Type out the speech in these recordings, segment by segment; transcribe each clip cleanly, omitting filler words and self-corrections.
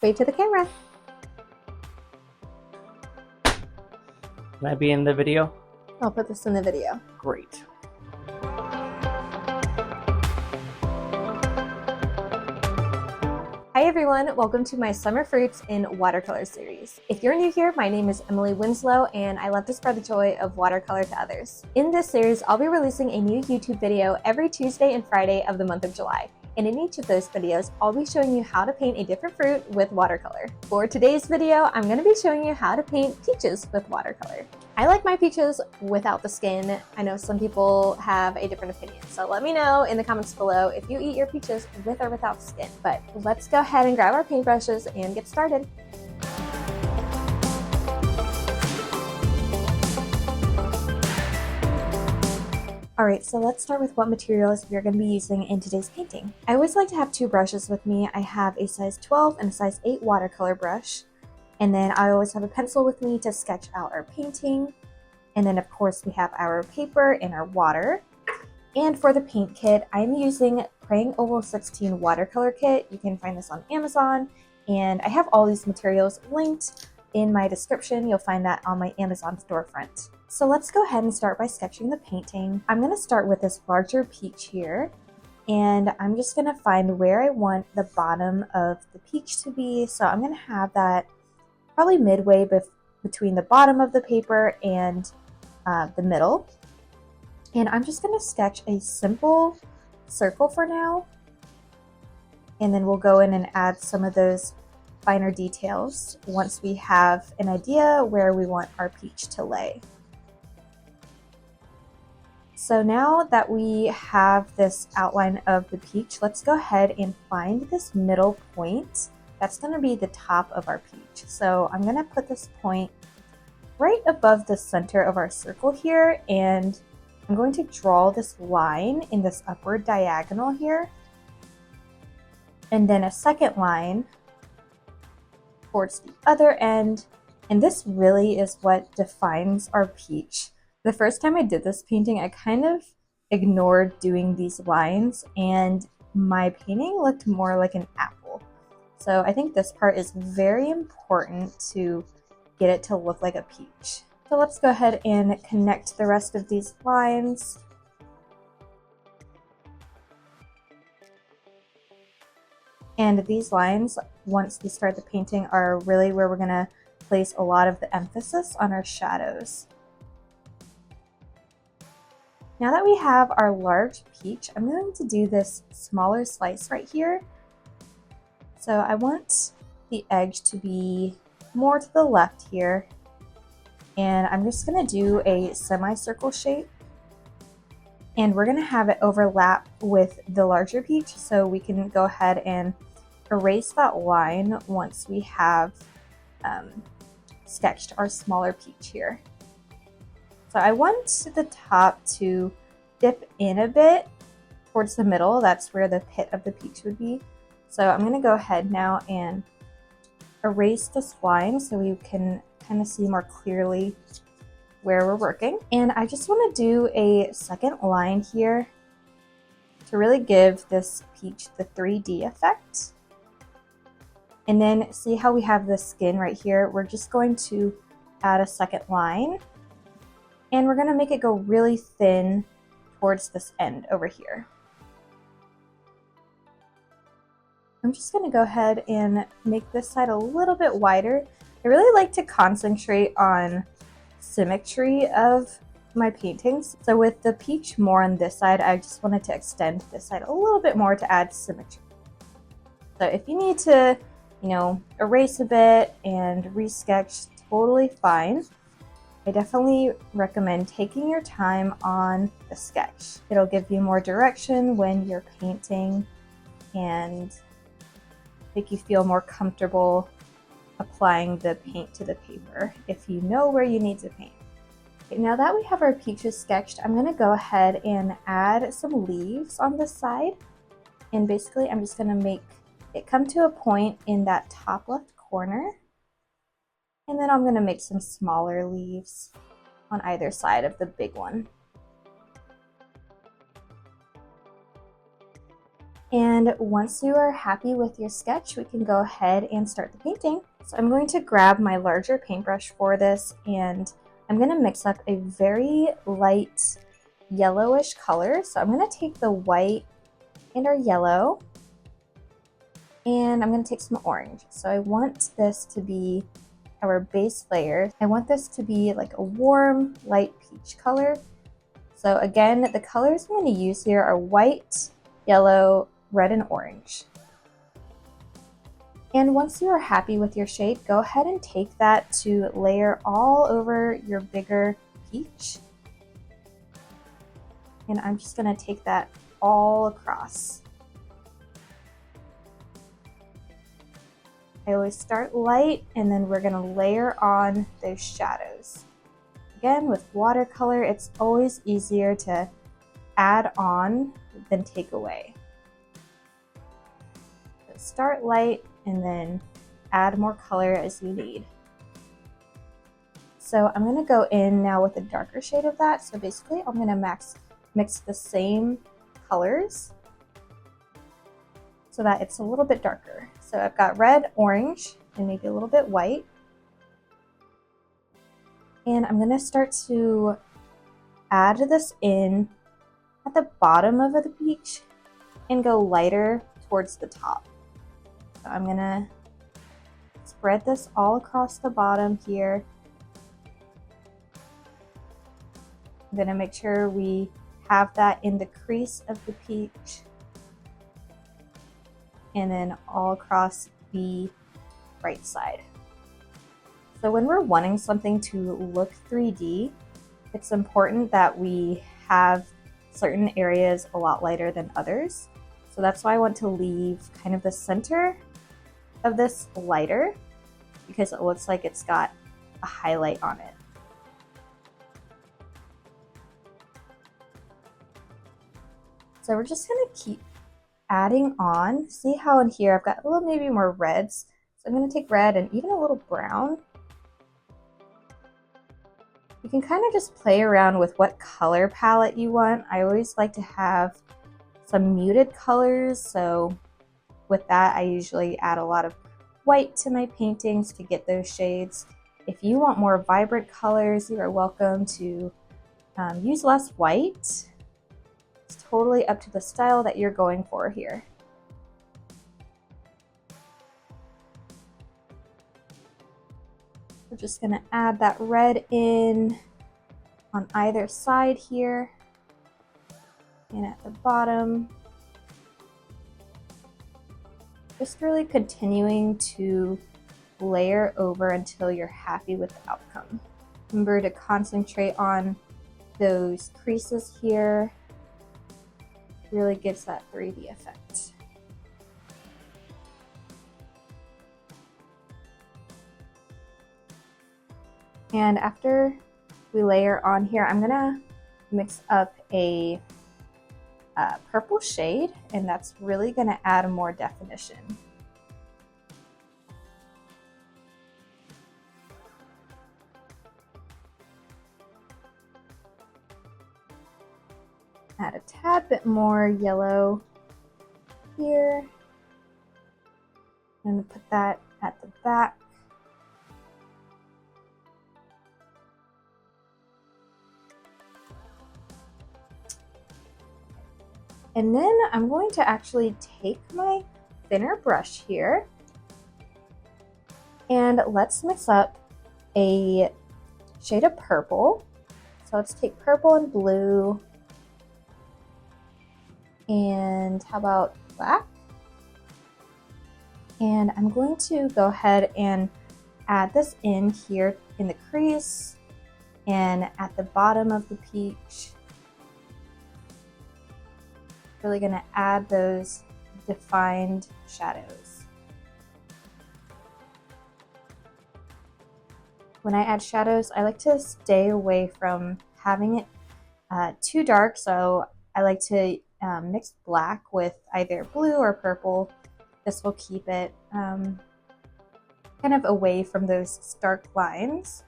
Wave to the camera. Can I be in the video? I'll put this in the video. Great. Hi everyone, welcome to my Summer Fruits in Watercolor series. If you're new here, my name is Emily Winslow and I love to spread the joy of watercolor to others. In this series, I'll be releasing a new YouTube video every Tuesday and Friday of the month of July. And in each of those videos, I'll be showing you how to paint a different fruit with watercolor. For today's video, I'm going to be showing you how to paint peaches with watercolor. I like my peaches without the skin. I know some people have a different opinion, so let me know in the comments below if you eat your peaches with or without skin. But let's go ahead and grab our paintbrushes and get started. Alright, so let's start with what materials we're going to be using in today's painting. I always like to have two brushes with me. I have a size 12 and a size 8 watercolor brush. And then I always have a pencil with me to sketch out our painting. And then of course we have our paper and our water. And for the paint kit, I'm using Praying Oval 16 watercolor kit. You can find this on Amazon. And I have all these materials linked in my description. You'll find that on my Amazon storefront. So let's go ahead and start by sketching the painting. I'm going to start with this larger peach here, and I'm just going to find where I want the bottom of the peach to be. So I'm going to have that probably midway between the bottom of the paper and the middle. And I'm just going to sketch a simple circle for now, and then we'll go in and add some of those finer details once we have an idea where we want our peach to lay. So now that we have this outline of the peach, let's go ahead and find this middle point. That's going to be the top of our peach. So I'm going to put this point right above the center of our circle here, and I'm going to draw this line in this upward diagonal here, and then a second line towards the other end. And this really is what defines our peach. The first time I did this painting, I kind of ignored doing these lines and my painting looked more like an apple. So I think this part is very important to get it to look like a peach. So let's go ahead and connect the rest of these lines. And these lines, once we start the painting, are really where we're gonna place a lot of the emphasis on our shadows. Now that we have our large peach, I'm going to do this smaller slice right here. So I want the edge to be more to the left here. And I'm just going to do a semicircle shape. And we're going to have it overlap with the larger peach, so we can go ahead and erase that line once we have sketched our smaller peach here. So I want the top to dip in a bit towards the middle. That's where the pit of the peach would be. So I'm going to go ahead now and erase this line so we can kind of see more clearly where we're working. And I just want to do a second line here to really give this peach the 3D effect. And then see how we have the skin right here? We're just going to add a second line. And we're going to make it go really thin towards this end over here. I'm just going to go ahead and make this side a little bit wider. I really like to concentrate on symmetry of my paintings. So with the peach more on this side, I just wanted to extend this side a little bit more to add symmetry. So if you need to, erase a bit and resketch, totally fine. I definitely recommend taking your time on the sketch. It'll give you more direction when you're painting and make you feel more comfortable applying the paint to the paper if you know where you need to paint. Okay, now that we have our peaches sketched, I'm going to go ahead and add some leaves on this side. And basically I'm just going to make it come to a point in that top left corner. And then I'm going to make some smaller leaves on either side of the big one. And once you are happy with your sketch, we can go ahead and start the painting. So I'm going to grab my larger paintbrush for this, and I'm going to mix up a very light yellowish color. So I'm going to take the white and our yellow, and I'm going to take some orange. So I want this to be our base layer. I want this to be like a warm, light peach color. So again, the colors I'm going to use here are white, yellow, red, and orange. And once you are happy with your shape, go ahead and take that to layer all over your bigger peach. And I'm just going to take that all across. I always start light, and then we're going to layer on those shadows. Again, with watercolor, it's always easier to add on than take away. So start light and then add more color as you need. So I'm going to go in now with a darker shade of that. So basically I'm going to mix the same colors so that it's a little bit darker. So I've got red, orange, and maybe a little bit white. And I'm going to start to add this in at the bottom of the peach and go lighter towards the top. So I'm going to spread this all across the bottom here. I'm going to make sure we have that in the crease of the peach, and then all across the right side. So when we're wanting something to look 3D, it's important that we have certain areas a lot lighter than others. So that's why I want to leave kind of the center of this lighter, because it looks like it's got a highlight on it. So we're just gonna keep adding on. See how in here I've got a little maybe more reds. So I'm going to take red and even a little brown. You can kind of just play around with what color palette you want. I always like to have some muted colors. So with that, I usually add a lot of white to my paintings to get those shades. If you want more vibrant colors, you are welcome to use less white. It's totally up to the style that you're going for here. We're just going to add that red in on either side here and at the bottom. Just really continuing to layer over until you're happy with the outcome. Remember to concentrate on those creases here. Really gives that 3D effect. And after we layer on here, I'm gonna mix up a purple shade, and that's really gonna add more definition. Add a tad bit more yellow here. I'm gonna put that at the back. And then I'm going to actually take my thinner brush here and let's mix up a shade of purple. So let's take purple and blue, and how about black? And I'm going to go ahead and add this in here in the crease and at the bottom of the peach. Really going to add those defined shadows. When I add shadows, I like to stay away from having it too dark, so I like to mix black with either blue or purple. This will keep it kind of away from those stark lines.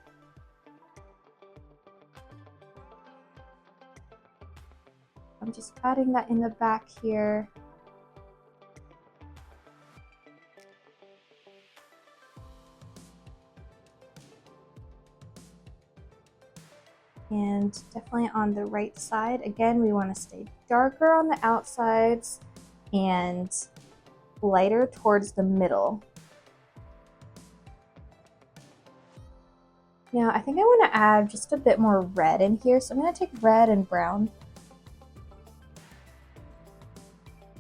I'm just adding that in the back here. And definitely on the right side. Again, we want to stay darker on the outsides and lighter towards the middle. Now, I think I want to add just a bit more red in here, so I'm going to take red and brown.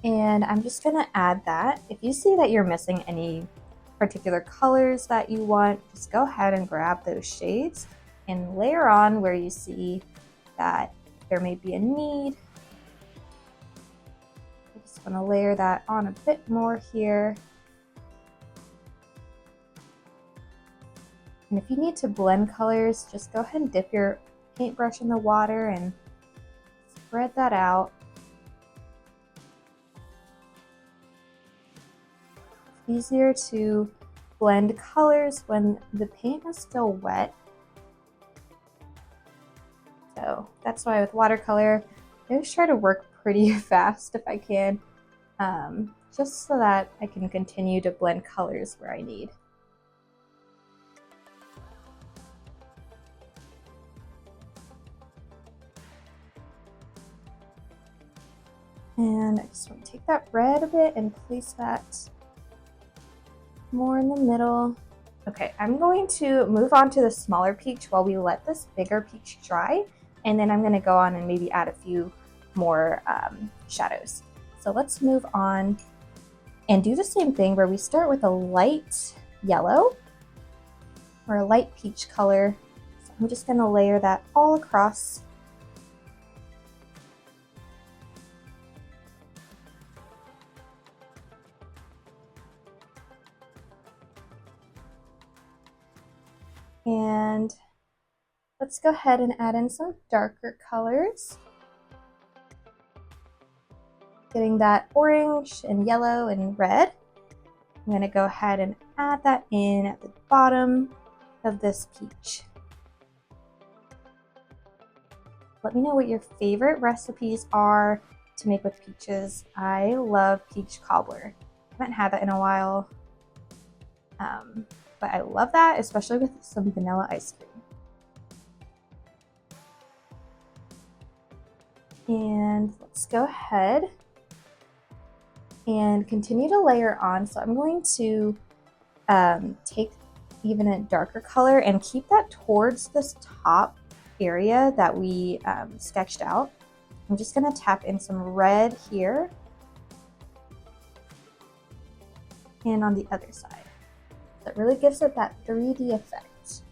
And I'm just going to add that. If you see that you're missing any particular colors that you want, just go ahead and grab those shades and layer on where you see that there may be a need. I just want to layer that on a bit more here. And if you need to blend colors, just go ahead and dip your paintbrush in the water and spread that out. It's easier to blend colors when the paint is still wet. So that's why with watercolor, I always try to work pretty fast if I can, just so that I can continue to blend colors where I need. And I just want to take that red a bit and place that more in the middle. Okay, I'm going to move on to the smaller peach while we let this bigger peach dry, and then I'm going to go on and maybe add a few more shadows. So let's move on and do the same thing where we start with a light yellow or a light peach color. So I'm just going to layer that all across. And let's go ahead and add in some darker colors. Getting that orange and yellow and red. I'm going to go ahead and add that in at the bottom of this peach. Let me know what your favorite recipes are to make with peaches. I love peach cobbler. I haven't had that in a while, but I love that, especially with some vanilla ice cream. And let's go ahead and continue to layer on. So I'm going to take even a darker color and keep that towards this top area that we sketched out. I'm just going to tap in some red here and on the other side. So it really gives it that 3D effect.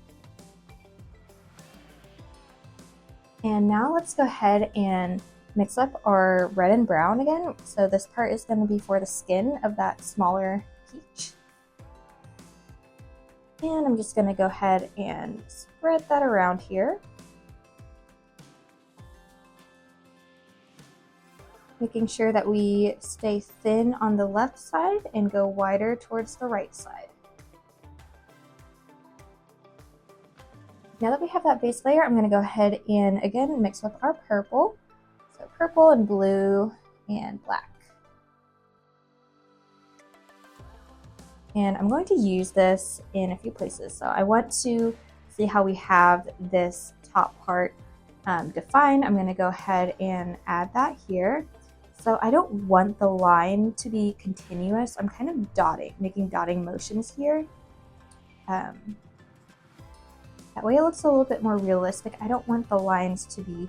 And now let's go ahead and mix up our red and brown again. So this part is going to be for the skin of that smaller peach. And I'm just going to go ahead and spread that around here. Making sure that we stay thin on the left side and go wider towards the right side. Now that we have that base layer, I'm going to go ahead and again mix up our purple. So purple and blue and black. And I'm going to use this in a few places. So I want to see how we have this top part defined. I'm going to go ahead and add that here. So I don't want the line to be continuous. I'm kind of dotting, making dotting motions here. That way it looks a little bit more realistic. I don't want the lines to be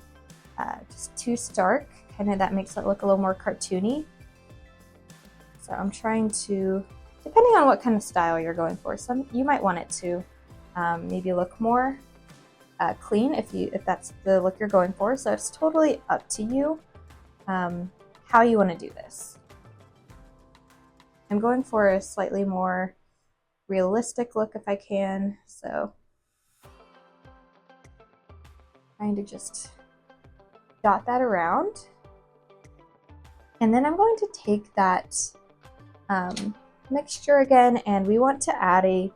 just too stark. Kind of that makes it look a little more cartoony. So I'm trying to, depending on what kind of style you're going for, you might want it to maybe look more clean if that's the look you're going for. So it's totally up to you how you want to do this. I'm going for a slightly more realistic look if I can, so trying to just dot that around. And then I'm going to take that mixture again, and we want to add a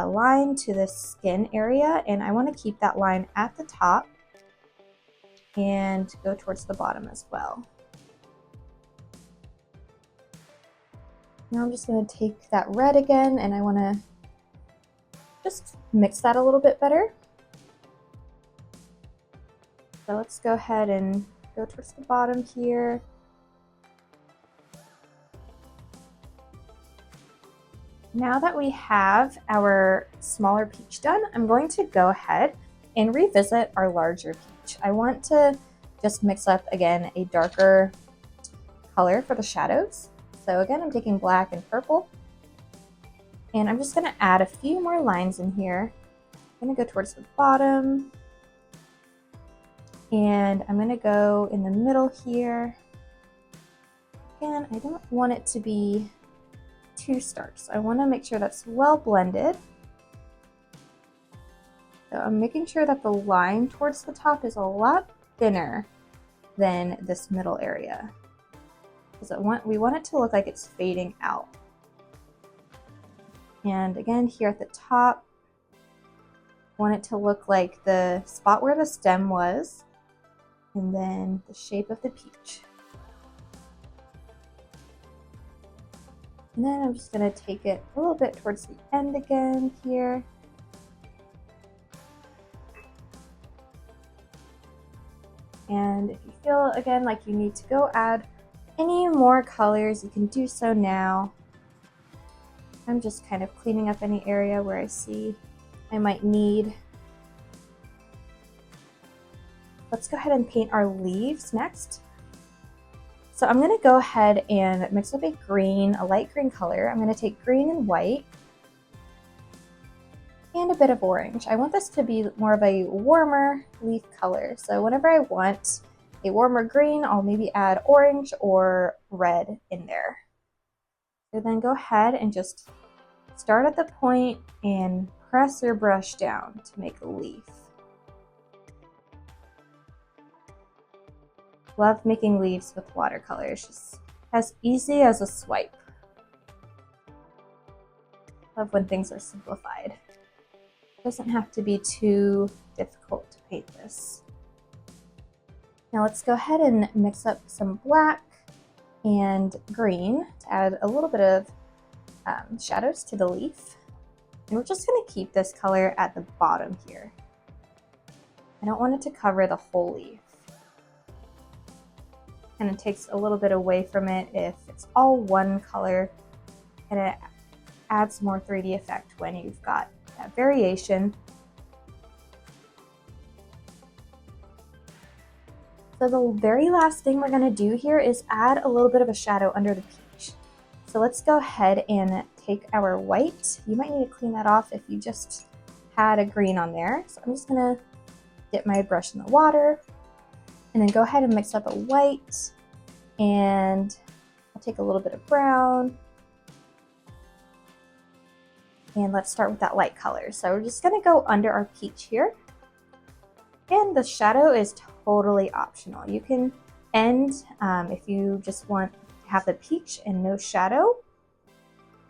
line to the skin area, and I want to keep that line at the top and go towards the bottom as well. Now I'm just going to take that red again, and I want to just mix that a little bit better. So let's go ahead and go towards the bottom here. Now that we have our smaller peach done, I'm going to go ahead and revisit our larger peach. I want to just mix up again a darker color for the shadows. So again, I'm taking black and purple, and I'm just going to add a few more lines in here. I'm going to go towards the bottom, and I'm going to go in the middle here. Again, I don't want it to be too stark, so I want to make sure that's well blended. So I'm making sure that the line towards the top is a lot thinner than this middle area, because we want it to look like it's fading out. And again, here at the top, I want it to look like the spot where the stem was, and then the shape of the peach. And then I'm just going to take it a little bit towards the end again here. And if you feel again like you need to go add any more colors, you can do so now. I'm just kind of cleaning up any area where I see I might need. Let's go ahead and paint our leaves next. So I'm going to go ahead and mix up a green, a light green color. I'm going to take green and white and a bit of orange. I want this to be more of a warmer leaf color. So whenever I want a warmer green, I'll maybe add orange or red in there. So then go ahead and just start at the point and press your brush down to make a leaf. Love making leaves with watercolors, just as easy as a swipe. Love when things are simplified. It doesn't have to be too difficult to paint this. Now let's go ahead and mix up some black and green to add a little bit of shadows to the leaf. And we're just going to keep this color at the bottom here. I don't want it to cover the whole leaf. And it takes a little bit away from it if it's all one color, and it adds more 3D effect when you've got that variation. So the very last thing we're going to do here is add a little bit of a shadow under the peach. So let's go ahead and take our white. You might need to clean that off if you just had a green on there. So I'm just going to dip my brush in the water, and then go ahead and mix up a white, and I'll take a little bit of brown, and let's start with that light color. So we're just going to go under our peach here, and the shadow is totally optional. You can end if you just want to have the peach and no shadow.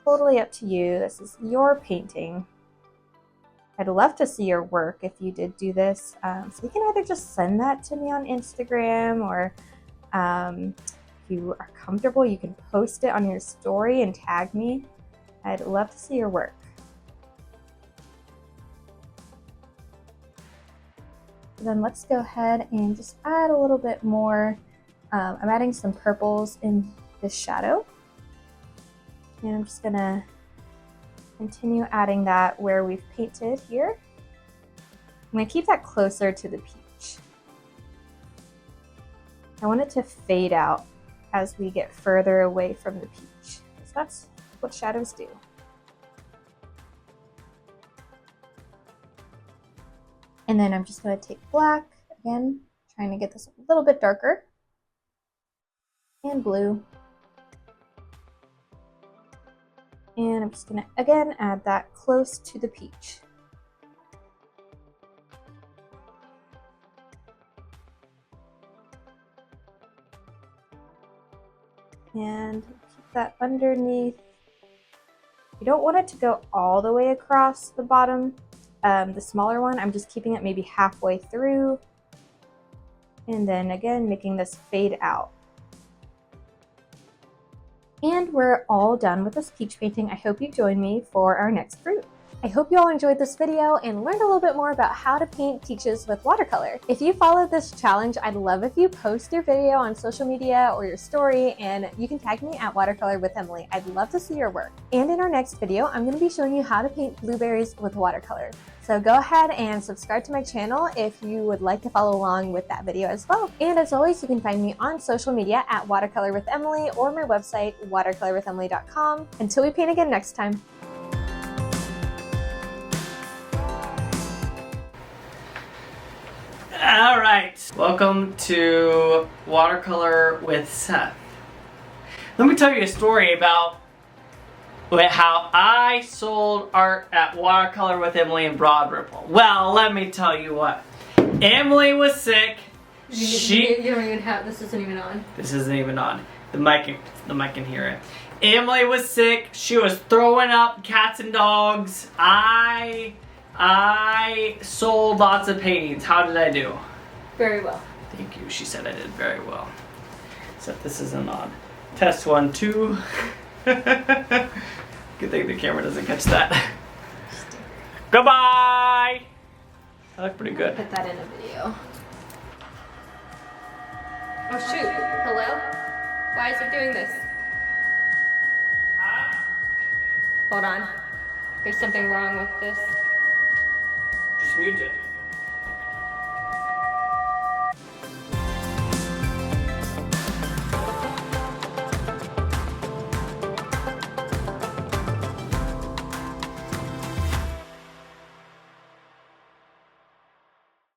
Totally up to you. This is your painting. I'd love to see your work if you did do this. So you can either just send that to me on Instagram, or if you are comfortable, you can post it on your story and tag me. I'd love to see your work. So then let's go ahead and just add a little bit more. I'm adding some purples in this shadow. And I'm just gonna continue adding that where we've painted here. I'm going to keep that closer to the peach. I want it to fade out as we get further away from the peach, because that's what shadows do. And then I'm just going to take black, again, trying to get this a little bit darker, and blue. And I'm just going to, again, add that close to the peach. And keep that underneath. You don't want it to go all the way across the bottom. The smaller one, I'm just keeping it maybe halfway through. And then again, making this fade out. And we're all done with this peach painting. I hope you join me for our next fruit. I hope you all enjoyed this video and learned a little bit more about how to paint peaches with watercolor. If you followed this challenge, I'd love if you post your video on social media or your story, and you can tag me at Watercolor with Emily. I'd love to see your work. And in our next video, I'm going to be showing you how to paint blueberries with watercolor. So go ahead and subscribe to my channel if you would like to follow along with that video as well. And as always, you can find me on social media at Watercolor with Emily or my website, watercolorwithemily.com. Until we paint again next time. All right, welcome to Watercolor with Seth. Let me tell you a story about how I sold art at Watercolor with Emily in Broad Ripple. Well, let me tell you what. Emily was sick. You don't even have, this isn't even on. This isn't even on. The mic can hear it. Emily was sick. She was throwing up cats and dogs. I sold lots of paintings. How did I do? Very well. Thank you. She said I did very well. Except this isn't on. Test 1, 2. Good thing the camera doesn't catch that. Goodbye! I look pretty good. Put that in a video. Oh shoot. Hello? Why is it doing this? Hold on. There's something wrong with this. Just mute it.